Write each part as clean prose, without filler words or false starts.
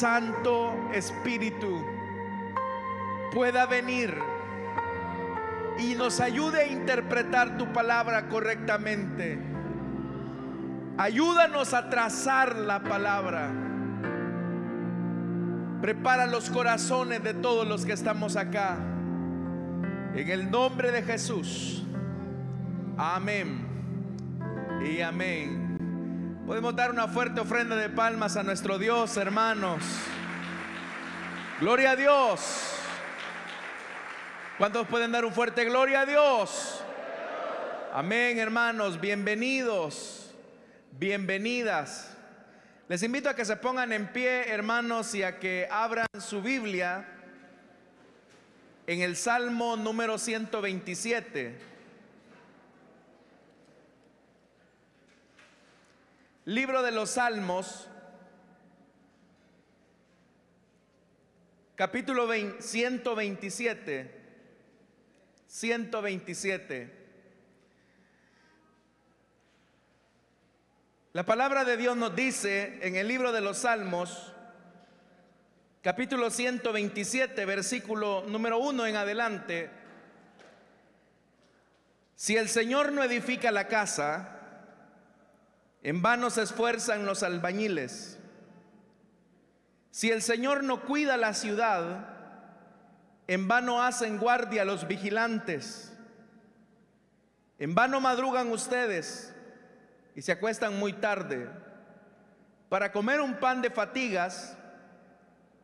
Santo Espíritu pueda venir y nos ayude a interpretar tu palabra correctamente. Ayúdanos a trazar la palabra. Prepara los corazones de todos los que estamos acá. En el nombre de Jesús. Amén y amén. Podemos dar una fuerte ofrenda de palmas a nuestro Dios, hermanos. Gloria a Dios. ¿Cuántos pueden dar un fuerte gloria a Dios? Amén, hermanos. Bienvenidos, bienvenidas. Les invito a que se pongan en pie, hermanos, y a que abran su Biblia en el Salmo número 127. Libro de los Salmos, capítulo 127. 127. La palabra de Dios nos dice en el libro de los Salmos, capítulo 127, versículo número 1 en adelante: si el Señor no edifica la casa, en vano se esfuerzan los albañiles. Si el Señor no cuida la ciudad, en vano hacen guardia los vigilantes. En vano madrugan ustedes y se acuestan muy tarde para comer un pan de fatigas,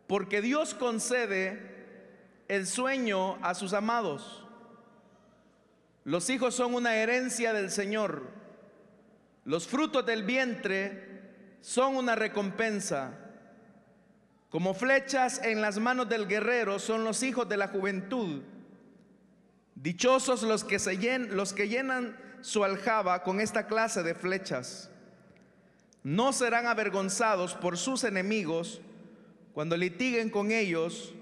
porque Dios concede el sueño a sus amados. Los hijos son una herencia del Señor. Los frutos del vientre son una recompensa. Como flechas en las manos del guerrero son los hijos de la juventud. Dichosos los que llenan su aljaba con esta clase de flechas. No serán avergonzados por sus enemigos cuando litiguen con ellos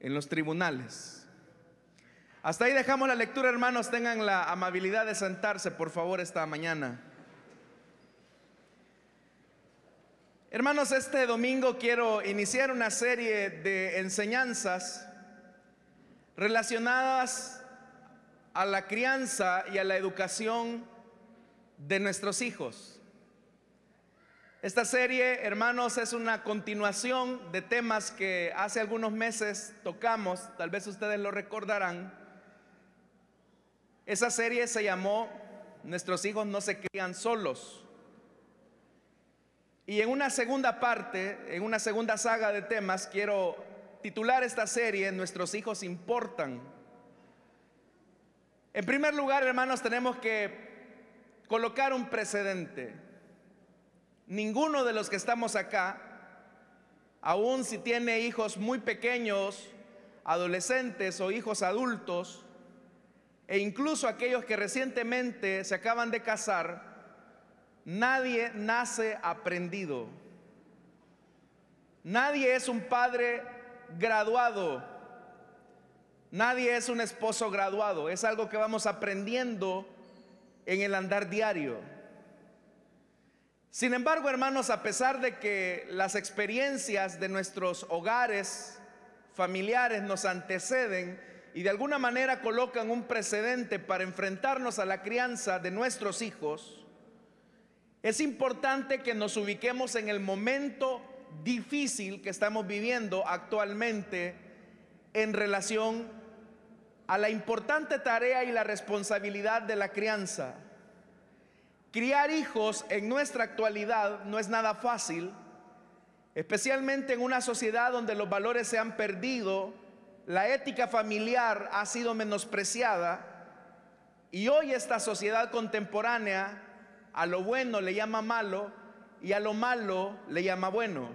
en los tribunales. Hasta ahí dejamos la lectura, hermanos. Tengan la amabilidad de sentarse, por favor, esta mañana. Hermanos, este domingo quiero iniciar una serie de enseñanzas relacionadas a la crianza y a la educación de nuestros hijos. Esta serie, hermanos, es una continuación de temas que hace algunos meses tocamos. Tal vez ustedes lo recordarán. Esa serie se llamó Nuestros hijos no se crían solos. Y en una segunda parte, en una segunda saga de temas, quiero titular esta serie Nuestros hijos importan. En primer lugar, hermanos, tenemos que colocar un precedente. Ninguno de los que estamos acá, aun si tiene hijos muy pequeños, adolescentes o hijos adultos, e incluso aquellos que recientemente se acaban de casar, nadie nace aprendido. Nadie es un padre graduado. Nadie es un esposo graduado. Es algo que vamos aprendiendo en el andar diario. Sin embargo, hermanos, a pesar de que las experiencias de nuestros hogares familiares nos anteceden y de alguna manera colocan un precedente para enfrentarnos a la crianza de nuestros hijos, es importante que nos ubiquemos en el momento difícil que estamos viviendo actualmente en relación a la importante tarea y la responsabilidad de la crianza. Criar hijos en nuestra actualidad no es nada fácil, especialmente en una sociedad donde los valores se han perdido, la ética familiar ha sido menospreciada, y hoy esta sociedad contemporánea a lo bueno le llama malo y a lo malo le llama bueno.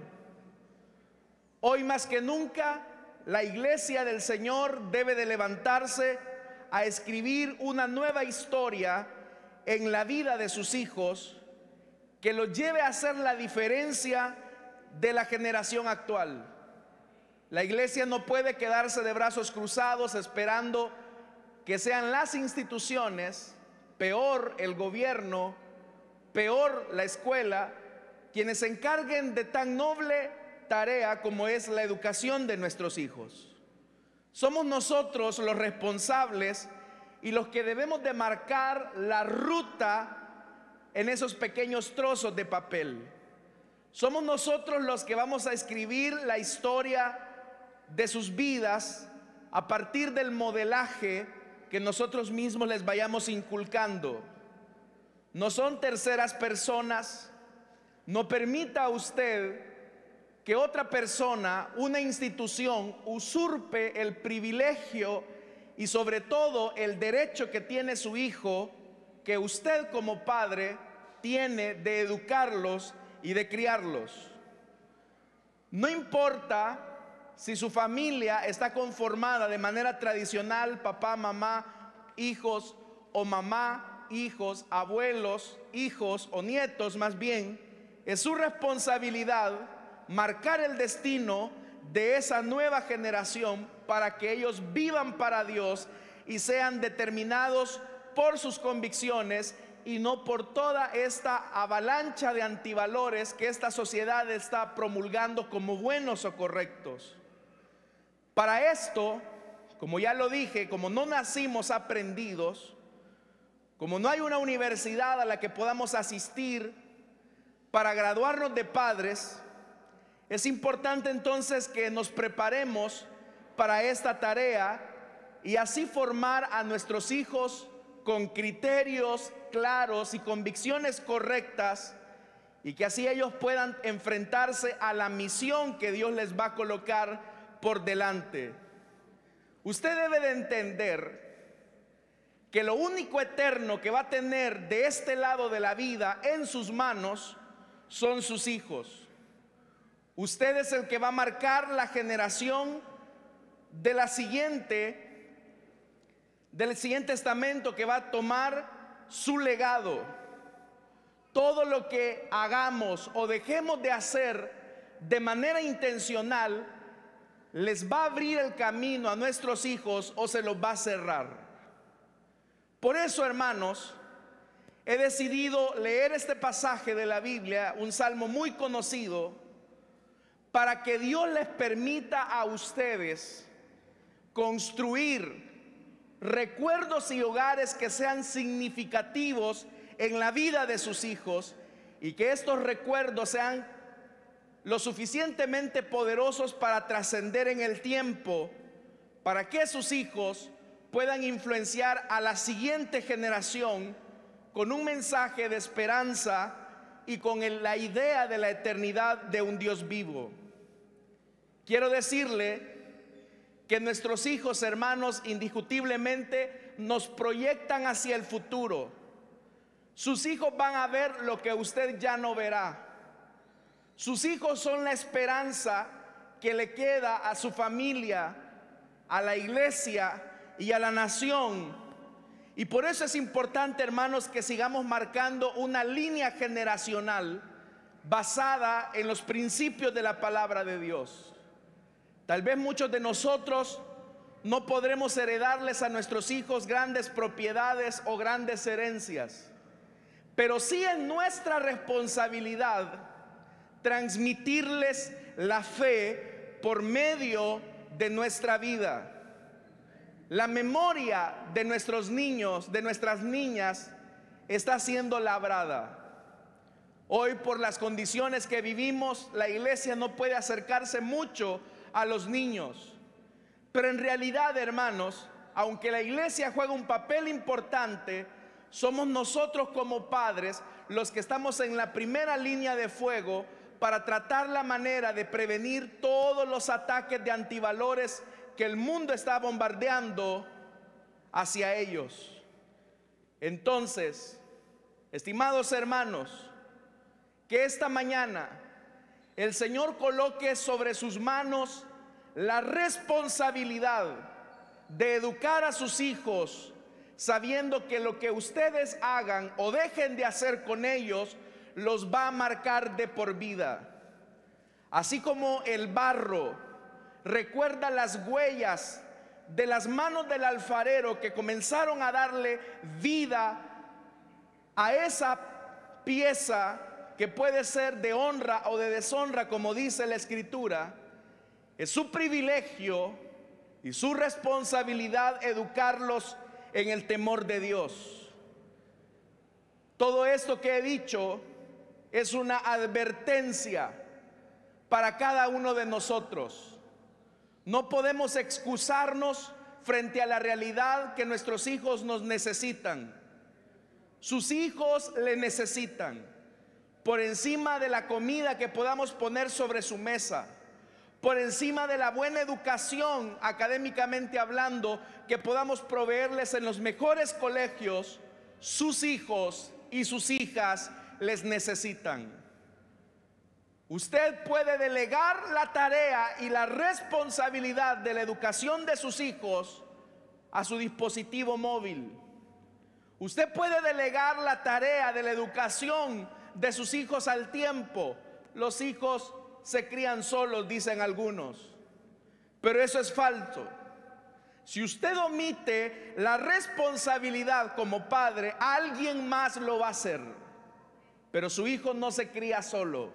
Hoy más que nunca la iglesia del Señor debe de levantarse a escribir una nueva historia en la vida de sus hijos que los lleve a hacer la diferencia de la generación actual. La iglesia no puede quedarse de brazos cruzados esperando que sean las instituciones, peor el gobierno, peor la escuela, quienes se encarguen de tan noble tarea como es la educación de nuestros hijos. Somos nosotros los responsables y los que debemos de marcar la ruta en esos pequeños trozos de papel. Somos nosotros los que vamos a escribir la historia de sus vidas a partir del modelaje que nosotros mismos les vayamos inculcando. No son terceras personas. No permita usted que otra persona, una institución, usurpe el privilegio y sobre todo el derecho que tiene su hijo, que usted como padre tiene de educarlos y de criarlos. No importa si su familia está conformada de manera tradicional, papá, mamá, hijos, o mamá, hijos, abuelos, hijos o nietos, más bien, es su responsabilidad marcar el destino de esa nueva generación para que ellos vivan para Dios y sean determinados por sus convicciones y no por toda esta avalancha de antivalores que esta sociedad está promulgando como buenos o correctos. Para esto, como ya lo dije, como no nacimos aprendidos, como no hay una universidad a la que podamos asistir para graduarnos de padres, es importante entonces que nos preparemos para esta tarea y así formar a nuestros hijos con criterios claros y convicciones correctas, y que así ellos puedan enfrentarse a la misión que Dios les va a colocar por delante. Usted debe de entender que lo único eterno que va a tener de este lado de la vida en sus manos son sus hijos. Usted es el que va a marcar la generación de del siguiente estamento que va a tomar su legado. Todo lo que hagamos o dejemos de hacer de manera intencional les va a abrir el camino a nuestros hijos o se los va a cerrar. Por eso, hermanos, he decidido leer este pasaje de la Biblia, un salmo muy conocido, para que Dios les permita a ustedes construir recuerdos y hogares que sean significativos en la vida de sus hijos, y que estos recuerdos sean lo suficientemente poderosos para trascender en el tiempo, para que sus hijos puedan influenciar a la siguiente generación con un mensaje de esperanza y con la idea de la eternidad de un Dios vivo. Quiero decirle que nuestros hijos, hermanos, indiscutiblemente nos proyectan hacia el futuro. Sus hijos van a ver lo que usted ya no verá. Sus hijos son la esperanza que le queda a su familia, a la iglesia y a la nación. Y por eso es importante, hermanos, que sigamos marcando una línea generacional basada en los principios de la palabra de Dios. Tal vez muchos de nosotros no podremos heredarles a nuestros hijos grandes propiedades o grandes herencias, pero sí es nuestra responsabilidad transmitirles la fe por medio de nuestra vida. La memoria de nuestros niños, de nuestras niñas, está siendo labrada. Hoy, por las condiciones que vivimos, la iglesia no puede acercarse mucho a los niños. Pero en realidad, hermanos, aunque la iglesia juega un papel importante, somos nosotros como padres los que estamos en la primera línea de fuego para tratar la manera de prevenir todos los ataques de antivalores que el mundo está bombardeando hacia ellos. Entonces, estimados hermanos, que esta mañana el Señor coloque sobre sus manos la responsabilidad de educar a sus hijos, sabiendo que lo que ustedes hagan o dejen de hacer con ellos los va a marcar de por vida. Así como el barro recuerda las huellas de las manos del alfarero que comenzaron a darle vida a esa pieza que puede ser de honra o de deshonra, como dice la Escritura, es su privilegio y su responsabilidad educarlos en el temor de Dios. Todo esto que he dicho es una advertencia para cada uno de nosotros. No podemos excusarnos frente a la realidad que nuestros hijos nos necesitan. Sus hijos le necesitan. Por encima de la comida que podamos poner sobre su mesa, por encima de la buena educación académicamente hablando que podamos proveerles en los mejores colegios, sus hijos y sus hijas les necesitan. Usted puede delegar la tarea y la responsabilidad de la educación de sus hijos a su dispositivo móvil. Usted puede delegar la tarea de la educación de sus hijos al tiempo. Los hijos se crían solos, dicen algunos, pero eso es falso. Si usted omite la responsabilidad como padre, alguien más lo va a hacer. Pero su hijo no se cría solo,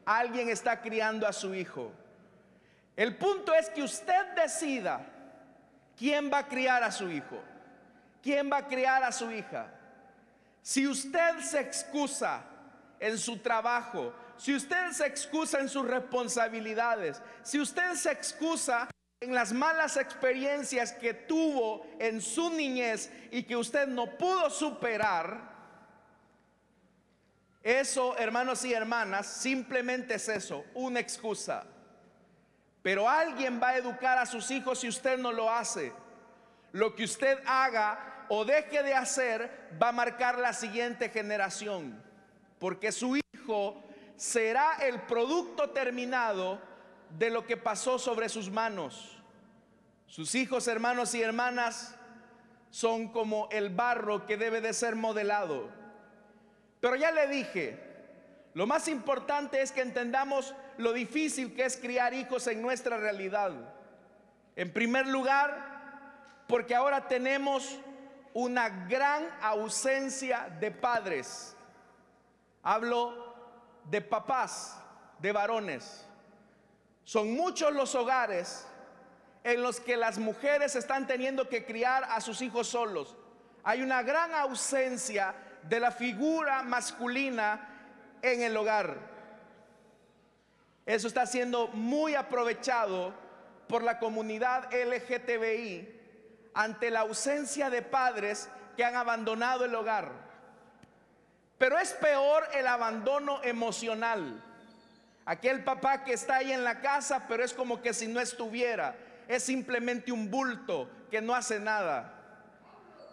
alguien está criando a su hijo. El punto es que usted decida quién va a criar a su hijo, quién va a criar a su hija. Si usted se excusa en su trabajo, si usted se excusa en sus responsabilidades, si usted se excusa en las malas experiencias que tuvo en su niñez y que usted no pudo superar, eso, hermanos y hermanas, simplemente es eso, una excusa. Pero alguien va a educar a sus hijos si usted no lo hace. Lo que usted haga o deje de hacer va a marcar la siguiente generación, porque su hijo será el producto terminado de lo que pasó sobre sus manos. Sus hijos, hermanos y hermanas, son como el barro que debe de ser modelado. Pero ya le dije, lo más importante es que entendamos lo difícil que es criar hijos en nuestra realidad. En primer lugar, porque ahora tenemos una gran ausencia de padres. Hablo de papás, de varones. Son muchos los hogares en los que las mujeres están teniendo que criar a sus hijos solos. Hay una gran ausencia de la figura masculina en el hogar. Eso está siendo muy aprovechado por la comunidad LGTBI ante la ausencia de padres que han abandonado el hogar. Pero es peor el abandono emocional. Aquel papá que está ahí en la casa, pero es como que si no estuviera. Es simplemente un bulto que no hace nada.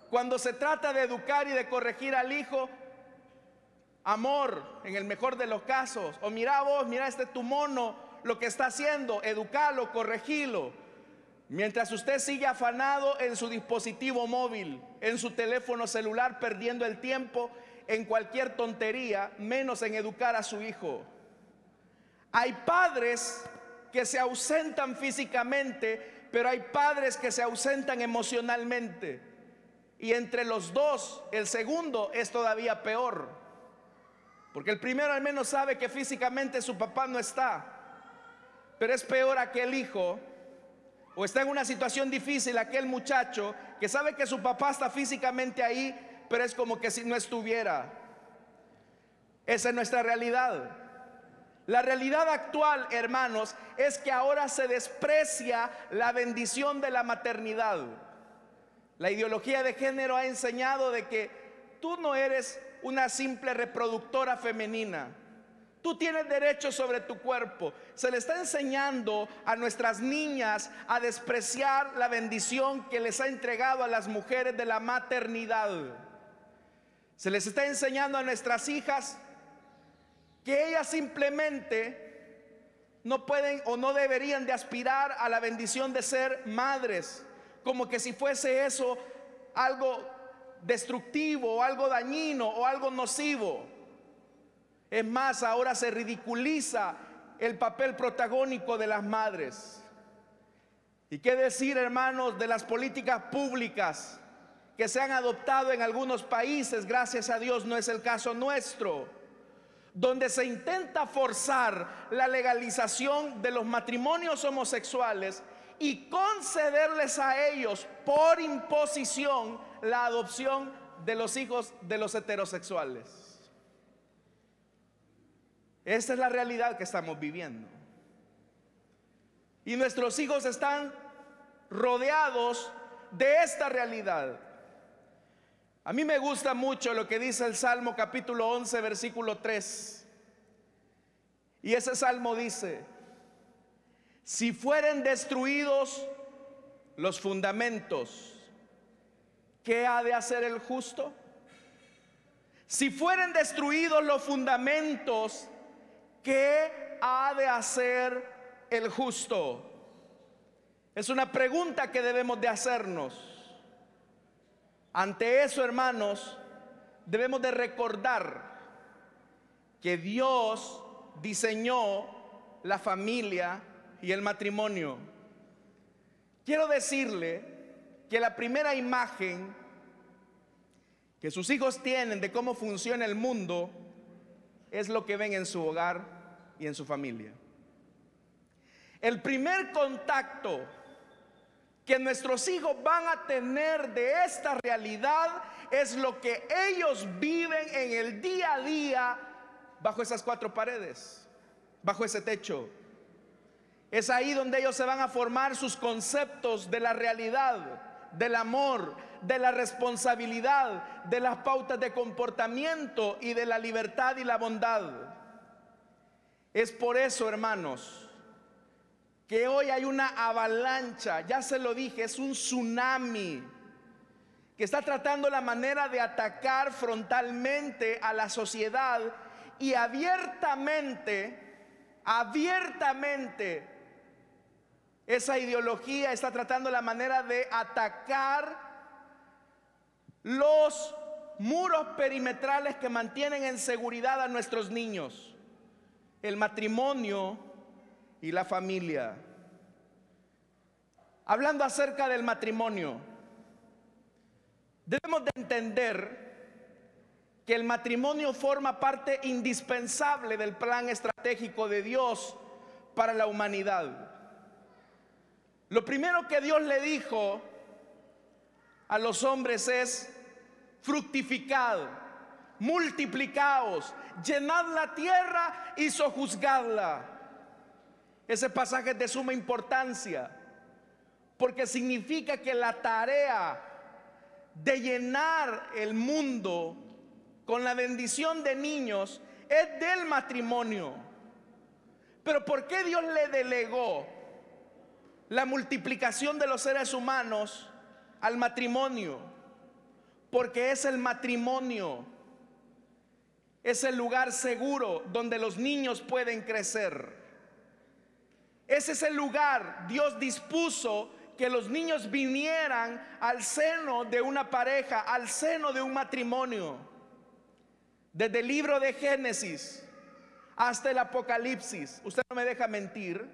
Cuando se trata de educar y de corregir al hijo, amor, en el mejor de los casos. O mira vos, mira este tu mono, lo que está haciendo, educalo, corregilo. Mientras usted sigue afanado en su dispositivo móvil, en su teléfono celular, perdiendo el tiempo en cualquier tontería, menos en educar a su hijo. Hay padres que se ausentan físicamente, pero hay padres que se ausentan emocionalmente. Y entre los dos, el segundo es todavía peor, porque el primero al menos sabe que físicamente su papá no está. Pero es peor aquel hijo, o está en una situación difícil aquel muchacho que sabe que su papá está físicamente ahí, pero es como que si no estuviera. Esa es nuestra realidad. La realidad actual, hermanos, es que ahora se desprecia la bendición de la maternidad. La ideología de género ha enseñado de que tú no eres una simple reproductora femenina. Tú tienes derechos sobre tu cuerpo. Se le está enseñando a nuestras niñas a despreciar la bendición que les ha entregado a las mujeres de la maternidad. Se les está enseñando a nuestras hijas que ellas simplemente no pueden o no deberían de aspirar a la bendición de ser madres, como que si fuese eso algo destructivo o algo dañino o algo nocivo. Es más, ahora se ridiculiza el papel protagónico de las madres. ¿Y qué decir, hermanos, de las políticas públicas que se han adoptado en algunos países? Gracias a Dios no es el caso nuestro, donde se intenta forzar la legalización de los matrimonios homosexuales y concederles a ellos por imposición la adopción de los hijos de los heterosexuales. Esta es la realidad que estamos viviendo. Y nuestros hijos están rodeados de esta realidad. A mí me gusta mucho lo que dice el Salmo capítulo 11, versículo 3. Y ese salmo dice: si fueren destruidos los fundamentos, ¿qué ha de hacer el justo? Si fueren destruidos los fundamentos, ¿qué ha de hacer el justo? Es una pregunta que debemos de hacernos. Ante eso, hermanos, debemos de recordar que Dios diseñó la familia y el matrimonio. Quiero decirle que la primera imagen que sus hijos tienen de cómo funciona el mundo es lo que ven en su hogar y en su familia. El primer contacto que nuestros hijos van a tener de esta realidad es lo que ellos viven en el día a día bajo esas cuatro paredes, bajo ese techo. Es ahí donde ellos se van a formar sus conceptos de la realidad, del amor, de la responsabilidad, de las pautas de comportamiento y de la libertad y la bondad. Es por eso, hermanos, que hoy hay una avalancha, ya se lo dije, es un tsunami que está tratando la manera de atacar frontalmente a la sociedad y abiertamente esa ideología está tratando la manera de atacar los muros perimetrales que mantienen en seguridad a nuestros niños, el matrimonio y la familia. Hablando acerca del matrimonio, debemos de entender que el matrimonio forma parte indispensable del plan estratégico de Dios para la humanidad. Lo primero que Dios le dijo a los hombres es: fructificad, multiplicaos, llenad la tierra y sojuzgadla. Ese pasaje es de suma importancia porque significa que la tarea de llenar el mundo con la bendición de niños es del matrimonio. Pero ¿por qué Dios le delegó la multiplicación de los seres humanos al matrimonio? Porque es el matrimonio, es el lugar seguro donde los niños pueden crecer. Ese es el lugar. Dios dispuso que los niños vinieran al seno de una pareja, al seno de un matrimonio. Desde el libro de Génesis hasta el Apocalipsis, usted no me deja mentir,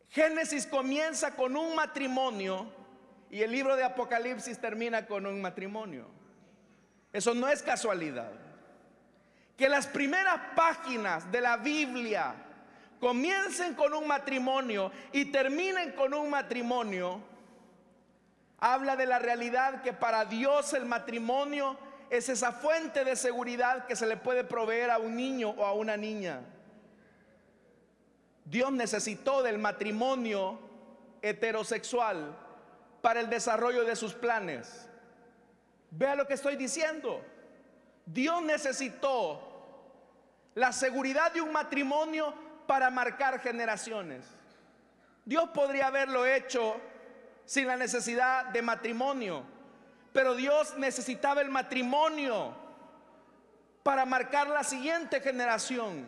Génesis comienza con un matrimonio y el libro de Apocalipsis termina con un matrimonio. Eso no es casualidad. Que las primeras páginas de la Biblia comiencen con un matrimonio y terminen con un matrimonio habla de la realidad que para Dios el matrimonio es esa fuente de seguridad que se le puede proveer a un niño o a una niña. Dios necesitó del matrimonio heterosexual para el desarrollo de sus planes. Vea lo que estoy diciendo. Dios necesitó la seguridad de un matrimonio para marcar generaciones. Dios podría haberlo hecho sin la necesidad de matrimonio, pero Dios necesitaba el matrimonio para marcar la siguiente generación.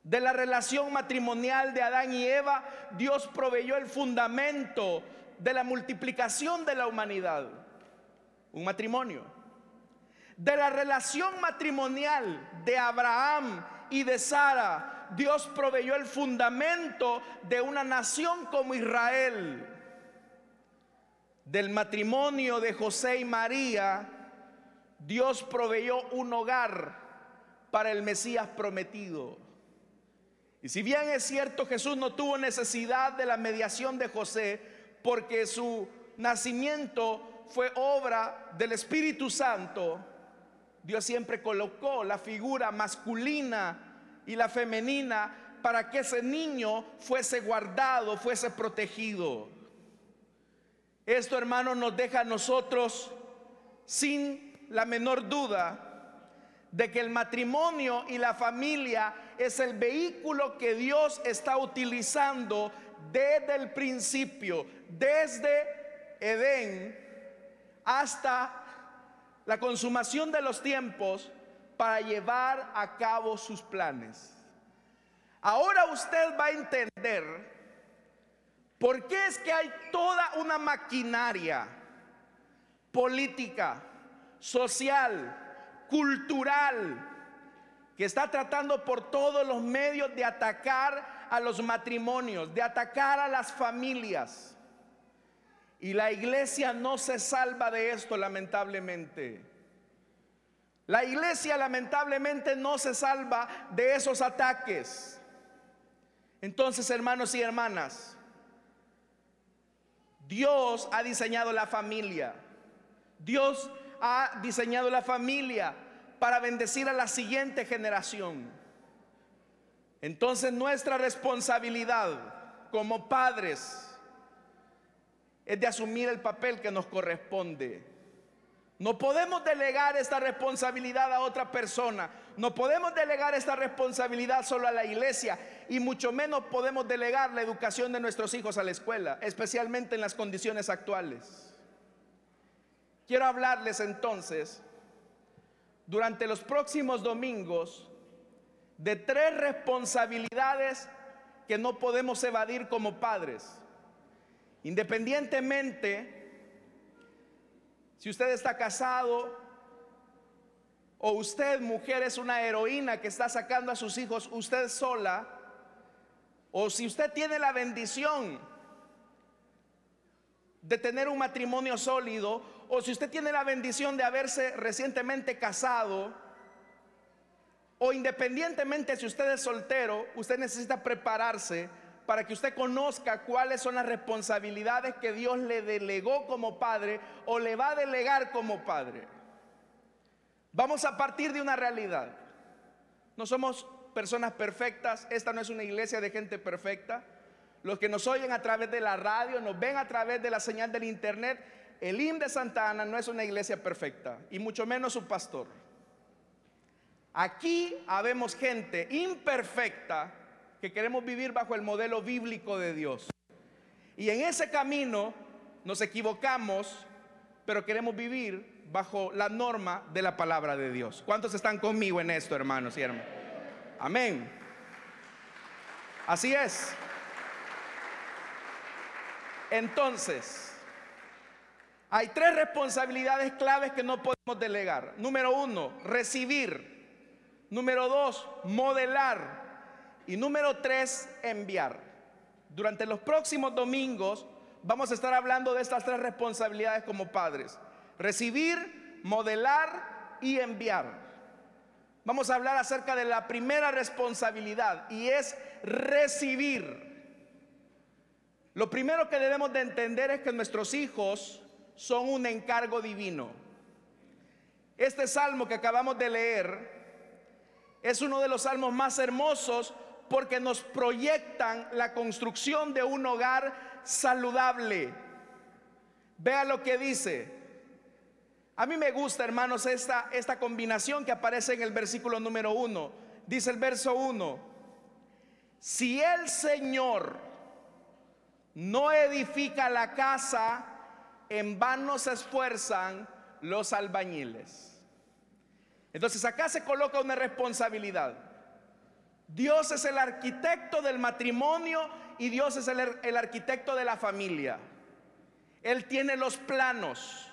De la relación matrimonial de Adán y Eva, Dios proveyó el fundamento de la multiplicación de la humanidad, un matrimonio. De la relación matrimonial de Abraham y de Sara, Dios proveyó el fundamento de una nación como Israel. Del matrimonio de José y María, Dios proveyó un hogar para el Mesías prometido. Y si bien es cierto, Jesús no tuvo necesidad de la mediación de José, porque su nacimiento fue obra del Espíritu Santo, Dios siempre colocó la figura masculina y la femenina para que ese niño fuese guardado, fuese protegido. Esto, hermanos, nos deja a nosotros sin la menor duda de que el matrimonio y la familia es el vehículo que Dios está utilizando desde el principio, desde Edén hasta la consumación de los tiempos, para llevar a cabo sus planes. Ahora usted va a entender por qué es que hay toda una maquinaria política, social, cultural, que está tratando por todos los medios de atacar a los matrimonios, de atacar a las familias. Y la iglesia no se salva de esto, lamentablemente. La iglesia lamentablemente no se salva de esos ataques. Entonces, hermanos y hermanas, Dios ha diseñado la familia. Dios ha diseñado la familia para bendecir a la siguiente generación. Entonces, nuestra responsabilidad como padres es de asumir el papel que nos corresponde. No podemos delegar esta responsabilidad a otra persona. No podemos delegar esta responsabilidad solo a la iglesia, y mucho menos podemos delegar la educación de nuestros hijos a la escuela, especialmente en las condiciones actuales. Quiero hablarles entonces, durante los próximos domingos, de 3 responsabilidades que no podemos evadir como padres. Independientemente si usted está casado o usted, mujer, es una heroína que está sacando a sus hijos usted sola, o si usted tiene la bendición de tener un matrimonio sólido, o si usted tiene la bendición de haberse recientemente casado, o independientemente si usted es soltero, usted necesita prepararse para que usted conozca cuáles son las responsabilidades que Dios le delegó como padre o le va a delegar como padre. Vamos a partir de una realidad. No somos personas perfectas. Esta no es una iglesia de gente perfecta. Los que nos oyen a través de la radio, nos ven a través de la señal del internet, el IM de Santa Ana no es una iglesia perfecta, y mucho menos su pastor. Aquí habemos gente imperfecta que queremos vivir bajo el modelo bíblico de Dios, y en ese camino nos equivocamos, pero queremos vivir bajo la norma de la palabra de Dios. ¿Cuántos están conmigo en esto, hermanos y hermanas? Amén. Así es. Entonces, hay 3 responsabilidades claves que no podemos delegar. Número 1, recibir. Número 2, modelar. Y número 3, enviar. Durante los próximos domingos vamos a estar hablando de estas 3 responsabilidades como padres: recibir, modelar y enviar. Vamos a hablar acerca de la primera responsabilidad, y es recibir. Lo primero que debemos de entender es que nuestros hijos son un encargo divino. Este salmo que acabamos de leer es uno de los salmos más hermosos, porque nos proyectan la construcción de un hogar saludable. Vea lo que dice. A mí me gusta, hermanos, esta combinación que aparece en el versículo número 1. Dice el verso 1: si el Señor no edifica la casa, en vano se esfuerzan los albañiles. Entonces acá se coloca una responsabilidad. Dios es el arquitecto del matrimonio y Dios es el arquitecto de la familia. Él tiene los planos.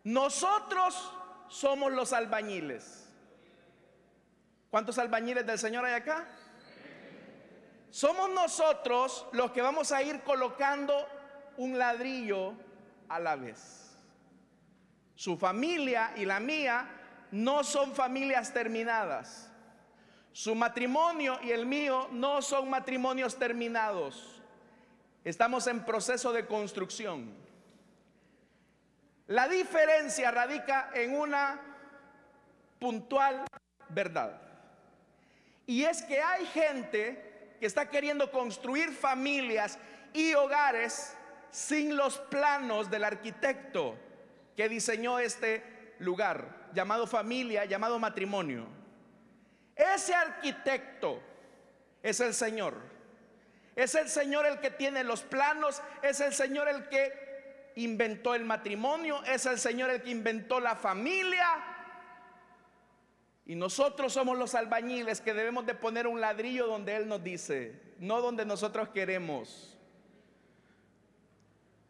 Nosotros somos los albañiles. ¿Cuántos albañiles del Señor hay acá? Somos nosotros los que vamos a ir colocando un ladrillo a la vez. Su familia y la mía no son familias terminadas. Su matrimonio y el mío no son matrimonios terminados. Estamos en proceso de construcción. La diferencia radica en una puntual verdad. Y es que hay gente que está queriendo construir familias y hogares sin los planos del arquitecto que diseñó este lugar, llamado familia, llamado matrimonio. Ese arquitecto es el Señor. Es el Señor el que tiene los planos, es el Señor el que inventó el matrimonio, es el Señor el que inventó la familia. Y nosotros somos los albañiles que debemos de poner un ladrillo donde Él nos dice, no donde nosotros queremos.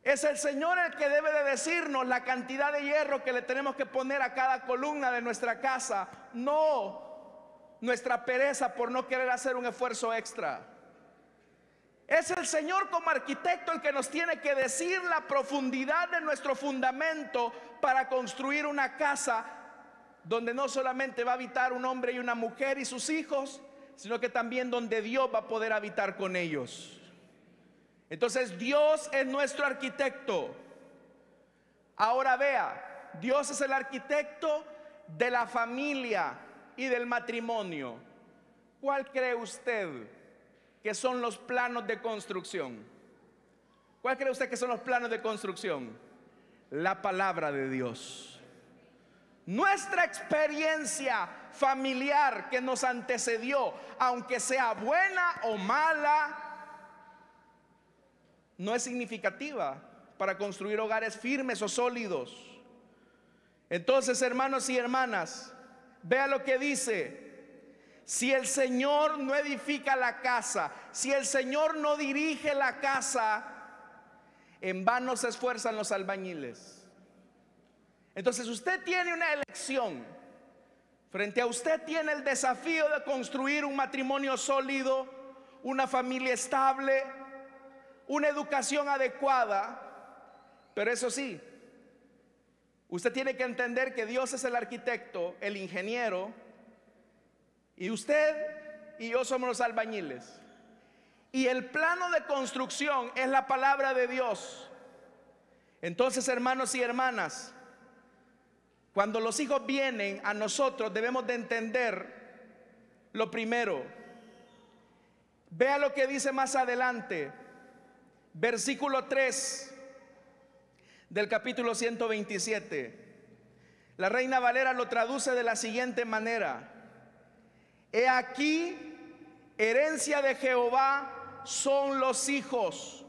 Es el Señor el que debe de decirnos la cantidad de hierro que le tenemos que poner a cada columna de nuestra casa, no nuestra pereza por no querer hacer un esfuerzo extra. Es el Señor como arquitecto el que nos tiene que decir la profundidad de nuestro fundamento para construir una casa donde no solamente va a habitar un hombre y una mujer y sus hijos, sino que también donde Dios va a poder habitar con ellos. Entonces Dios es nuestro arquitecto. Ahora vea, Dios es el arquitecto de la familia y del matrimonio. ¿Cuál cree usted que son los planos de construcción? ¿Cuál cree usted que son los planos de construcción? La palabra de Dios. Nuestra experiencia familiar que nos antecedió, aunque sea buena o mala, no es significativa para construir hogares firmes o sólidos. Entonces, hermanos y hermanas, vea lo que dice: si el Señor no edifica la casa, si el Señor no dirige la casa, en vano se esfuerzan los albañiles. Entonces usted tiene una elección. Frente a usted tiene el desafío de construir un matrimonio sólido, una familia estable, una educación adecuada. Pero eso sí, usted tiene que entender que Dios es el arquitecto, el ingeniero, y usted y yo somos los albañiles. Y el plano de construcción es la palabra de Dios. Entonces, hermanos y hermanas, cuando los hijos vienen a nosotros, debemos de entender lo primero. Vea lo que dice más adelante, versículo 3 del capítulo 127. La Reina Valera lo traduce de la siguiente manera: he aquí, herencia de Jehová son los hijos,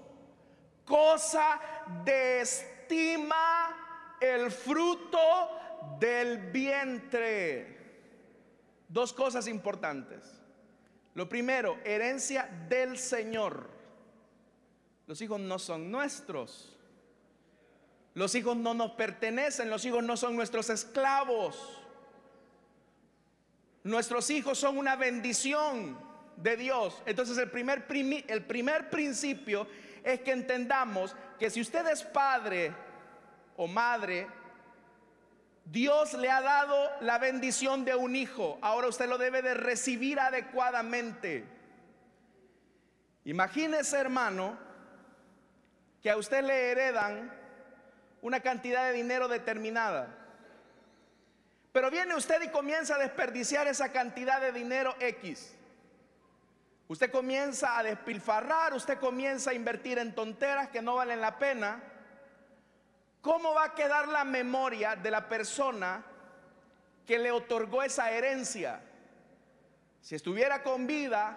cosa de estima el fruto del vientre. Dos cosas importantes. Lo primero, herencia del Señor. Los hijos no son nuestros. Los hijos no nos pertenecen. Los hijos no son nuestros esclavos. Nuestros hijos son una bendición de Dios. Entonces el primer principio es que entendamos que si usted es padre o madre, Dios le ha dado la bendición de un hijo. Ahora usted lo debe de recibir adecuadamente. Imagínese, hermano, que a usted le heredan una cantidad de dinero determinada, pero viene usted y comienza a desperdiciar esa cantidad de dinero X. Usted comienza a despilfarrar, usted comienza a invertir en tonteras que no valen la pena. ¿Cómo va a quedar la memoria de la persona que le otorgó esa herencia? Si estuviera con vida,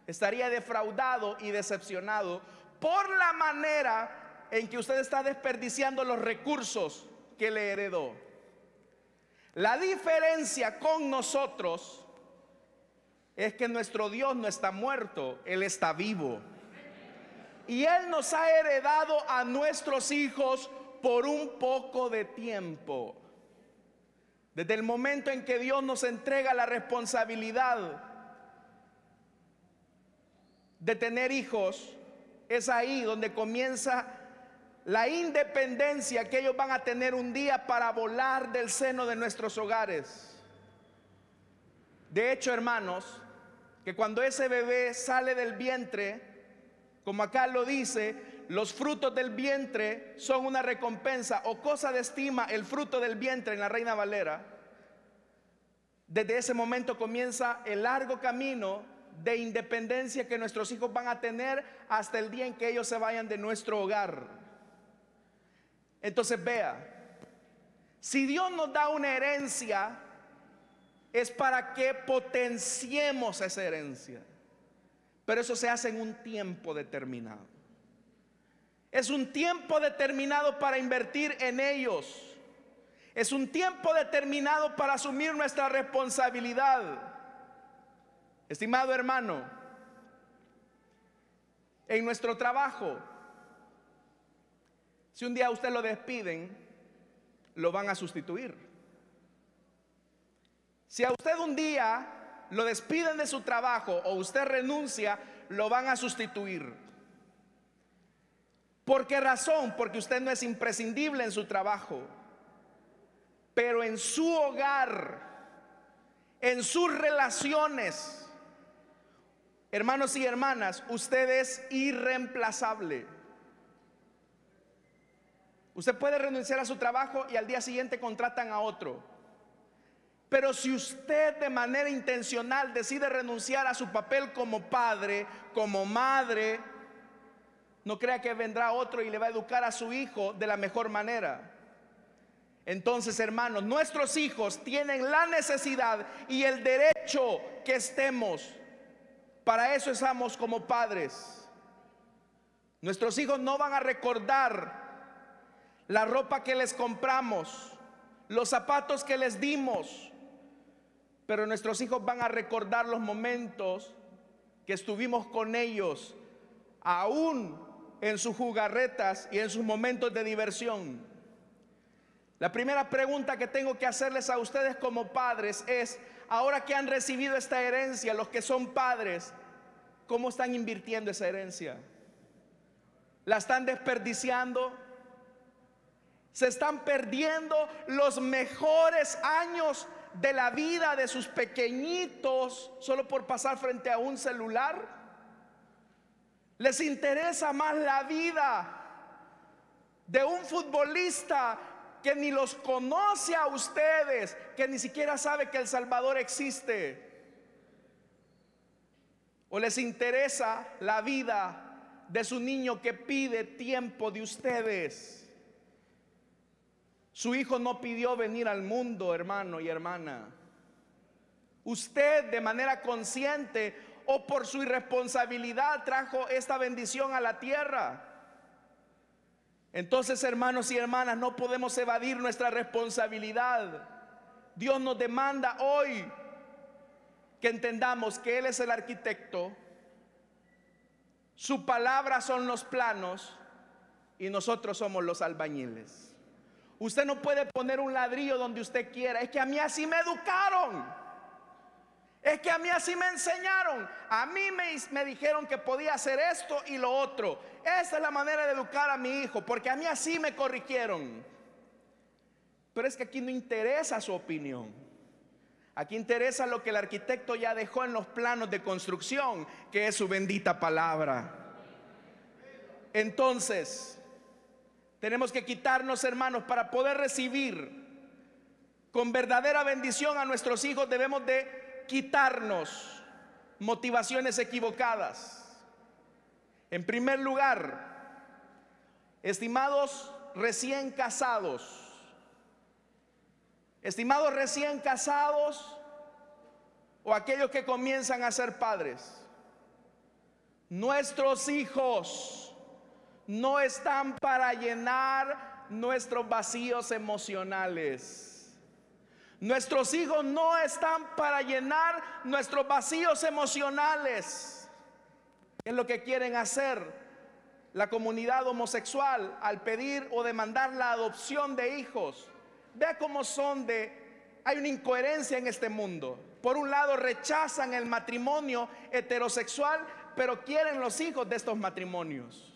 estaría defraudado y decepcionado por la manera en que usted está desperdiciando los recursos que le heredó. La diferencia con nosotros es que nuestro Dios no está muerto, Él está vivo. Y Él nos ha heredado a nuestros hijos por un poco de tiempo. Desde el momento en que Dios nos entrega la responsabilidad de tener hijos, es ahí donde comienza la independencia que ellos van a tener un día para volar del seno de nuestros hogares. De hecho, hermanos, que cuando ese bebé sale del vientre, como acá lo dice, los frutos del vientre son una recompensa o cosa de estima, el fruto del vientre en la Reina Valera. Desde ese momento comienza el largo camino de independencia que nuestros hijos van a tener hasta el día en que ellos se vayan de nuestro hogar. Entonces vea, si Dios nos da una herencia, es para que potenciemos esa herencia. Pero eso se hace en un tiempo determinado. Es un tiempo determinado para invertir en ellos. Es un tiempo determinado para asumir nuestra responsabilidad. Estimado hermano, en nuestro trabajo, si un día a usted lo despiden, lo van a sustituir. Si a usted un día lo despiden de su trabajo o usted renuncia, lo van a sustituir. ¿Por qué razón? Porque usted no es imprescindible en su trabajo. Pero en su hogar, en sus relaciones, hermanos y hermanas, usted es irreemplazable. Usted puede renunciar a su trabajo y al día siguiente contratan a otro. Pero si usted de manera intencional decide renunciar a su papel como padre, como madre, no crea que vendrá otro y le va a educar a su hijo de la mejor manera. Entonces, hermanos, nuestros hijos tienen la necesidad y el derecho que estemos. Para eso estamos como padres. Nuestros hijos no van a recordar la ropa que les compramos, los zapatos que les dimos, pero nuestros hijos van a recordar los momentos que estuvimos con ellos, aún en sus jugarretas y en sus momentos de diversión. La primera pregunta que tengo que hacerles a ustedes como padres es: ahora que han recibido esta herencia, los que son padres, ¿cómo están invirtiendo esa herencia? ¿La están desperdiciando? ¿Se están perdiendo los mejores años de la vida de sus pequeñitos solo por pasar frente a un celular? ¿Les interesa más la vida de un futbolista que ni los conoce a ustedes, que ni siquiera sabe que El Salvador existe? ¿O les interesa la vida de su niño que pide tiempo de ustedes? Su hijo no pidió venir al mundo, hermano y hermana. Usted, de manera consciente o por su irresponsabilidad, trajo esta bendición a la tierra. Entonces, hermanos y hermanas, no podemos evadir nuestra responsabilidad. Dios nos demanda hoy que entendamos que Él es el arquitecto, su palabra son los planos y nosotros somos los albañiles. Usted no puede poner un ladrillo donde usted quiera. Es que a mí así me educaron. Es que a mí así me enseñaron. A mí me dijeron que podía hacer esto y lo otro. Esa es la manera de educar a mi hijo, porque a mí así me corrigieron. Pero es que aquí no interesa su opinión. Aquí interesa lo que el arquitecto ya dejó en los planos de construcción, que es su bendita palabra. Entonces, tenemos que quitarnos, hermanos, para poder recibir con verdadera bendición a nuestros hijos. Debemos de quitarnos motivaciones equivocadas. En primer lugar, estimados recién casados, o aquellos que comienzan a ser padres, nuestros hijos no están para llenar nuestros vacíos emocionales. Nuestros hijos no están para llenar nuestros vacíos emocionales. ¿Qué es lo que quieren hacer la comunidad homosexual al pedir o demandar la adopción de hijos? Vea cómo hay una incoherencia en este mundo. Por un lado rechazan el matrimonio heterosexual, pero quieren los hijos de estos matrimonios.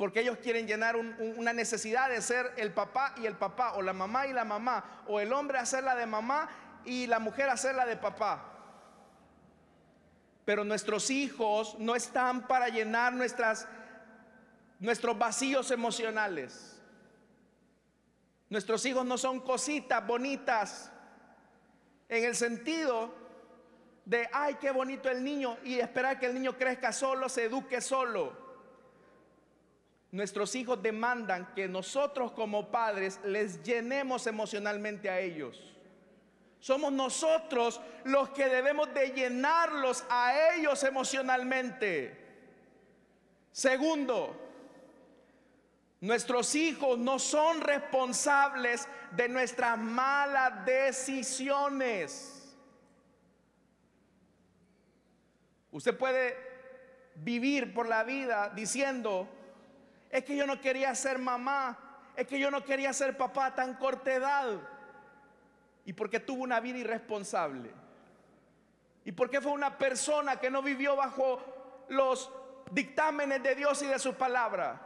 porque ellos quieren llenar una necesidad de ser el papá y el papá, o la mamá y la mamá, o el hombre hacerla de mamá y la mujer hacerla de papá. Pero nuestros hijos no están para llenar nuestros vacíos emocionales. Nuestros hijos no son cositas bonitas en el sentido de, ay, qué bonito el niño, y esperar que el niño crezca solo, se eduque solo. Nuestros hijos demandan que nosotros como padres les llenemos emocionalmente a ellos. Somos nosotros los que debemos de llenarlos a ellos emocionalmente. Segundo, nuestros hijos no son responsables de nuestras malas decisiones. Usted puede vivir por la vida diciendo, es que yo no quería ser mamá, es que yo no quería ser papá a tan corta edad. ¿Y por qué tuvo una vida irresponsable? ¿Y por qué fue una persona que no vivió bajo los dictámenes de Dios y de su palabra?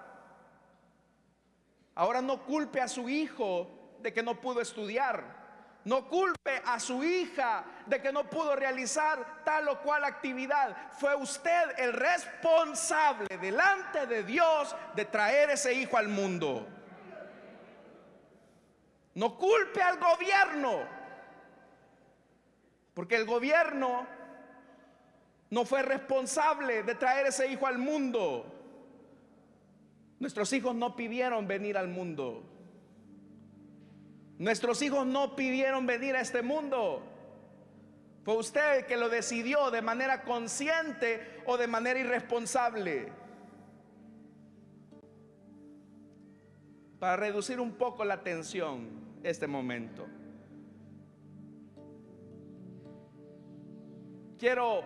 Ahora no culpe a su hijo de que no pudo estudiar. No culpe a su hija de que no pudo realizar tal o cual actividad. Fue usted el responsable delante de Dios de traer ese hijo al mundo. No culpe al gobierno, porque el gobierno no fue responsable de traer ese hijo al mundo. Nuestros hijos no pidieron venir al mundo. Nuestros hijos no pidieron venir a este mundo. Fue usted el que lo decidió de manera consciente o de manera irresponsable. Para reducir un poco la tensión este momento, quiero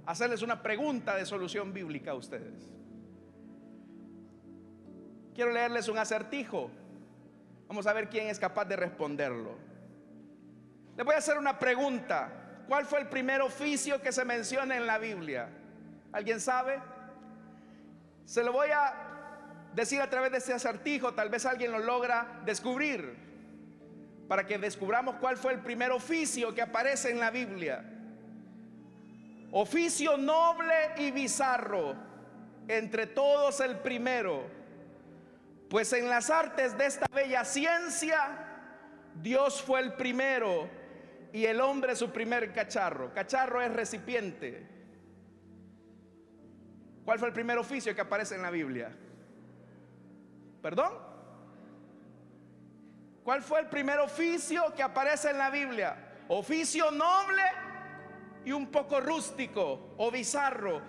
hacerles una pregunta de solución bíblica a ustedes. Quiero leerles un acertijo. Vamos a ver quién es capaz de responderlo. Les voy a hacer una pregunta. ¿Cuál fue el primer oficio que se menciona en la Biblia? ¿Alguien sabe? Se lo voy a decir a través de este acertijo. Tal vez alguien lo logra descubrir, para que descubramos cuál fue el primer oficio que aparece en la Biblia. Oficio noble y bizarro, entre todos el primero. Pues en las artes de esta bella ciencia, Dios fue el primero y el hombre su primer cacharro. Cacharro es recipiente. ¿Cuál fue el primer oficio que aparece en la Biblia? ¿Perdón? ¿Cuál fue el primer oficio que aparece en la Biblia? Oficio noble y un poco rústico o bizarro.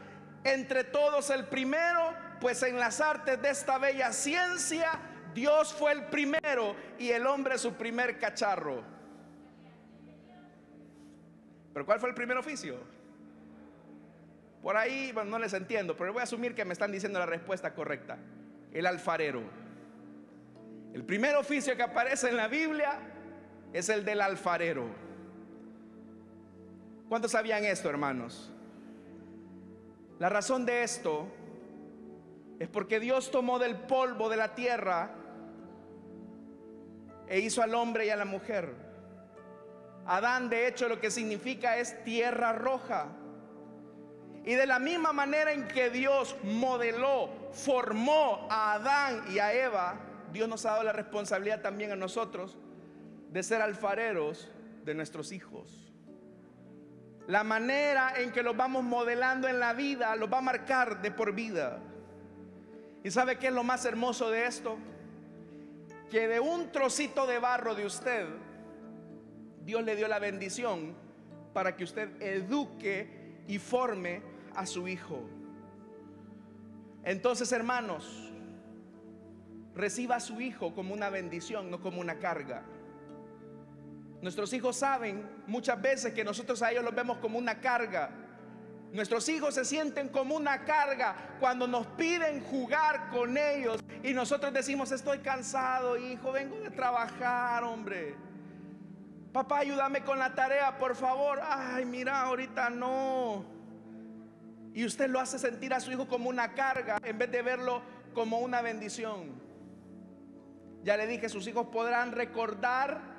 Entre todos el primero. Pues en las artes de esta bella ciencia, Dios fue el primero y el hombre su primer cacharro. ¿Pero cuál fue el primer oficio? Por ahí, bueno, no les entiendo, pero voy a asumir que me están diciendo la respuesta correcta. El alfarero. El primer oficio que aparece en la Biblia es el del alfarero. ¿Cuántos sabían esto, hermanos? La razón de esto es porque Dios tomó del polvo de la tierra e hizo al hombre y a la mujer. Adán, de hecho, lo que significa es tierra roja. Y de la misma manera en que Dios modeló, formó a Adán y a Eva, Dios nos ha dado la responsabilidad también a nosotros de ser alfareros de nuestros hijos. La manera en que los vamos modelando en la vida los va a marcar de por vida. ¿Y sabe qué es lo más hermoso de esto? Que de un trocito de barro de usted, Dios le dio la bendición para que usted eduque y forme a su hijo. Entonces, hermanos, reciba a su hijo como una bendición, no como una carga. Nuestros hijos saben muchas veces que nosotros a ellos los vemos como una carga. Nuestros hijos se sienten como una carga cuando nos piden jugar con ellos y nosotros decimos: estoy cansado, hijo, vengo de trabajar, hombre. Papá, ayúdame con la tarea, por favor. Ay, mira, ahorita no. Y usted lo hace sentir a su hijo como una carga en vez de verlo como una bendición. Ya le dije, sus hijos podrán recordar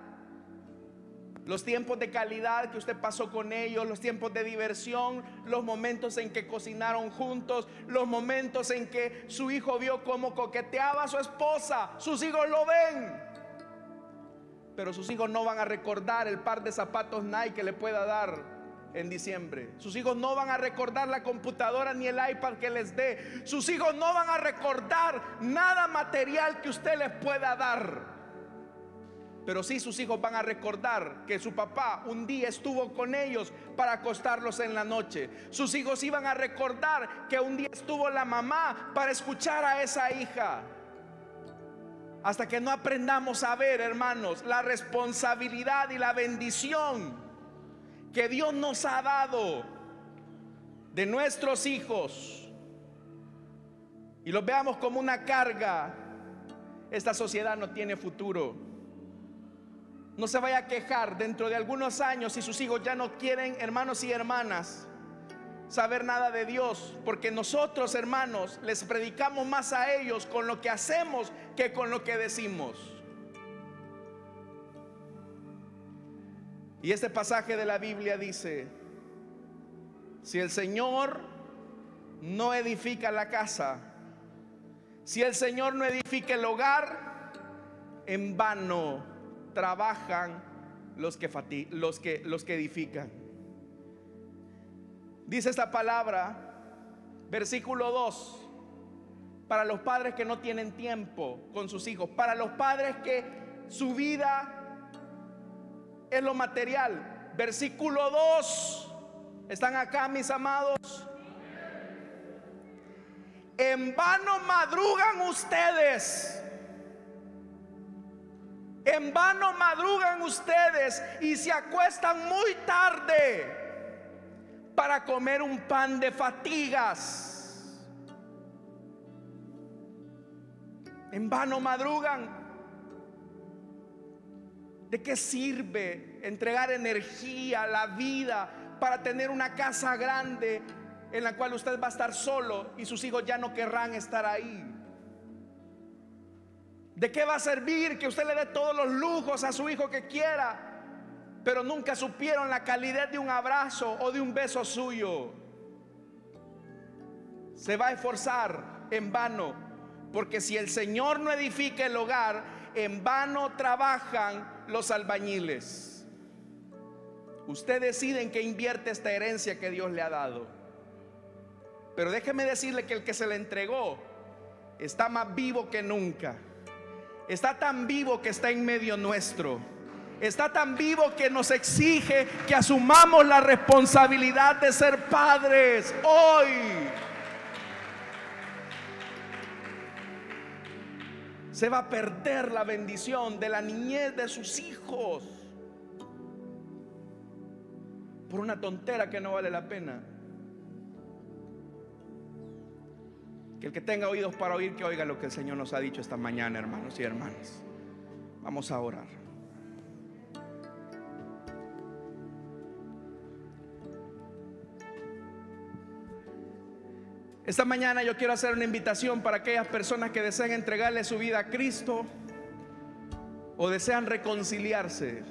los tiempos de calidad que usted pasó con ellos, los tiempos de diversión, los momentos en que cocinaron juntos, los momentos en que su hijo vio cómo coqueteaba a su esposa. Sus hijos lo ven, pero sus hijos no van a recordar el par de zapatos Nike que le pueda dar en diciembre. Sus hijos no van a recordar la computadora ni el iPad que les dé. Sus hijos no van a recordar nada material que usted les pueda dar. Pero sí, sus hijos van a recordar que su papá un día estuvo con ellos para acostarlos en la noche. Sus hijos iban a recordar que un día estuvo la mamá para escuchar a esa hija. Hasta que no aprendamos a ver, hermanos, la responsabilidad y la bendición que Dios nos ha dado de nuestros hijos y los veamos como una carga, esta sociedad no tiene futuro. No se vaya a quejar dentro de algunos años si sus hijos ya no quieren, hermanos y hermanas, saber nada de Dios, porque nosotros, hermanos, les predicamos más a ellos con lo que hacemos que con lo que decimos. Y este pasaje de la Biblia dice: si el Señor no edifica la casa, si el Señor no edifica el hogar, en vano trabajan los que edifican. Dice esta palabra, versículo 2, para los padres que no tienen tiempo con sus hijos, para los padres que su vida es lo material. Versículo 2, ¿están acá, mis amados? En vano madrugan ustedes. En vano madrugan ustedes y se acuestan muy tarde para comer un pan de fatigas. En vano madrugan. ¿De qué sirve entregar energía, la vida, para tener una casa grande en la cual usted va a estar solo y sus hijos ya no querrán estar ahí? ¿De qué va a servir que usted le dé todos los lujos a su hijo que quiera, pero nunca supieron la calidad de un abrazo o de un beso suyo? Se va a esforzar en vano, porque si el Señor no edifica el hogar, en vano trabajan los albañiles. Usted decide en qué invierte esta herencia que Dios le ha dado. Pero déjeme decirle que el que se le entregó está más vivo que nunca. Está tan vivo que está en medio nuestro. Está tan vivo que nos exige que asumamos la responsabilidad de ser padres hoy. Se va a perder la bendición de la niñez de sus hijos por una tontera que no vale la pena. Que el que tenga oídos para oír, que oiga lo que el Señor nos ha dicho esta mañana, hermanos y hermanas. Vamos a orar. Esta mañana yo quiero hacer una invitación para aquellas personas que desean entregarle su vida a Cristo o desean reconciliarse.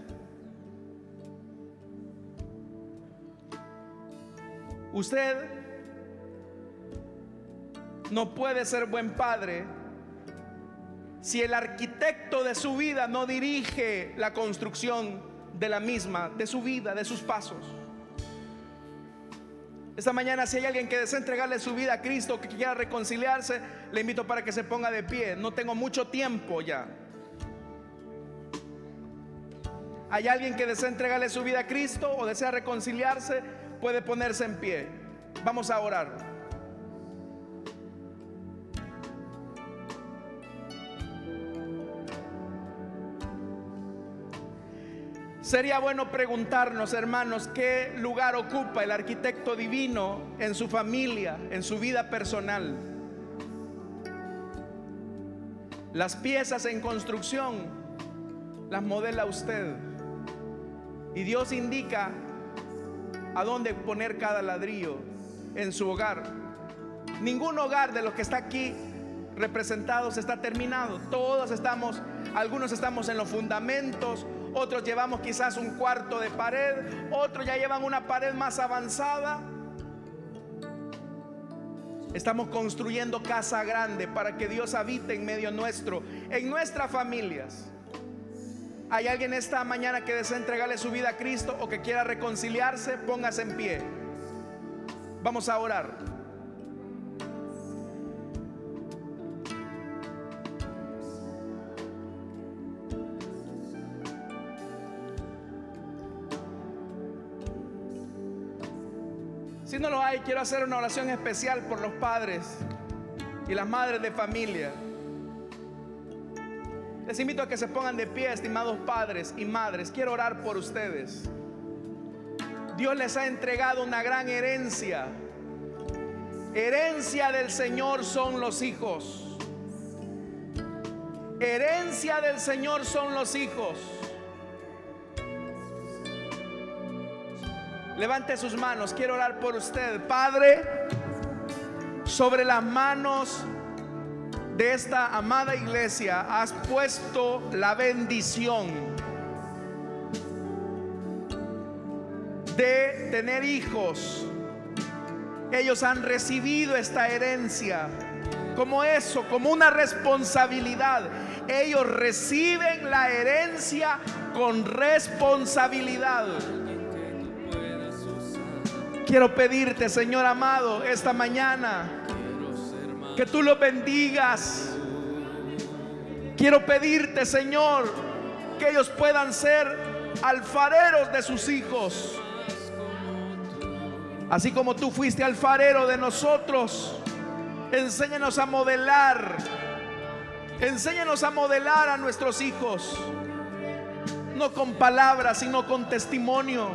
Usted no puede ser buen padre si el arquitecto de su vida no dirige la construcción de la misma, de su vida, de sus pasos. Esta mañana, si hay alguien que desea entregarle su vida a Cristo, que quiera reconciliarse, le invito para que se ponga de pie. No tengo mucho tiempo ya. ¿Hay alguien que desea entregarle su vida a Cristo o desea reconciliarse? Puede ponerse en pie. Vamos a orar. Sería bueno preguntarnos, hermanos, ¿qué lugar ocupa el arquitecto divino en su familia, en su vida personal? Las piezas en construcción las modela usted, y Dios indica a dónde poner cada ladrillo en su hogar. Ningún hogar de los que está aquí representados está terminado. Todos estamos, algunos estamos en los fundamentos, otros llevamos quizás un cuarto de pared, otros ya llevan una pared más avanzada. Estamos construyendo casa grande para que Dios habite en medio nuestro, en nuestras familias. ¿Hay alguien esta mañana que desea entregarle su vida a Cristo o que quiera reconciliarse? Póngase en pie. Vamos a orar. Si no lo hay, quiero hacer una oración especial por los padres y las madres de familia. Les invito a que se pongan de pie, estimados padres y madres. Quiero orar por ustedes. Dios les ha entregado una gran herencia. Herencia del Señor son los hijos. Herencia del Señor son los hijos. Levante sus manos, quiero orar por usted. Padre, sobre las manos de esta amada iglesia has puesto la bendición de tener hijos. Ellos han recibido esta herencia como eso, como una responsabilidad. Ellos reciben la herencia con responsabilidad. Quiero pedirte, Señor amado, esta mañana que tú los bendigas. Quiero pedirte, Señor, que ellos puedan ser alfareros de sus hijos, así como tú fuiste alfarero de nosotros. Enséñanos a modelar. Enséñanos a modelar a nuestros hijos, no con palabras, sino con testimonio.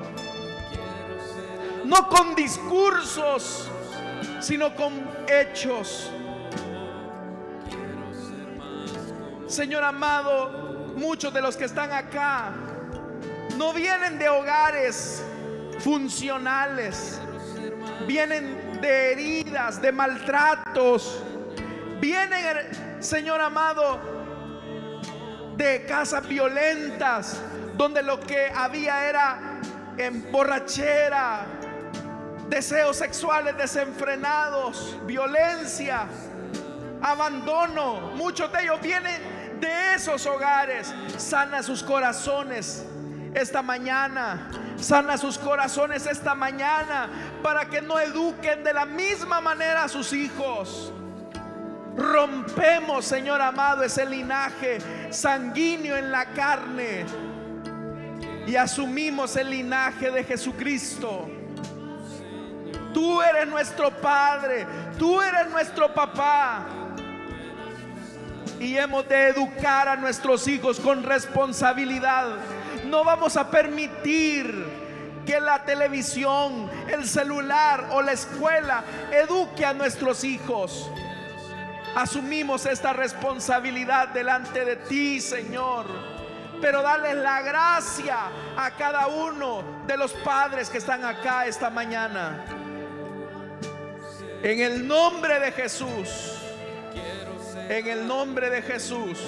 No con discursos, sino con hechos. Señor amado, muchos de los que están acá no vienen de hogares funcionales, vienen de heridas, de maltratos, vienen, Señor amado, de casas violentas, donde lo que había era emborrachera, deseos sexuales desenfrenados, violencia, abandono. Muchos de ellos vienen de esos hogares. Sana sus corazones esta mañana. Sana sus corazones esta mañana, para que no eduquen de la misma manera a sus hijos. Rompemos, Señor amado, ese linaje sanguíneo en la carne y asumimos el linaje de Jesucristo. Tú eres nuestro Padre, tú eres nuestro papá, y hemos de educar a nuestros hijos con responsabilidad. No vamos a permitir que la televisión, el celular o la escuela eduque a nuestros hijos. Asumimos esta responsabilidad delante de ti, Señor, pero darles la gracia a cada uno de los padres que están acá esta mañana. En el nombre de Jesús, en el nombre de Jesús.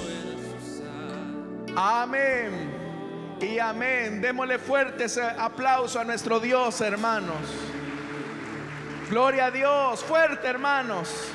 Amén y amén. Démosle fuerte ese aplauso a nuestro Dios, hermanos. Gloria a Dios, fuerte, hermanos.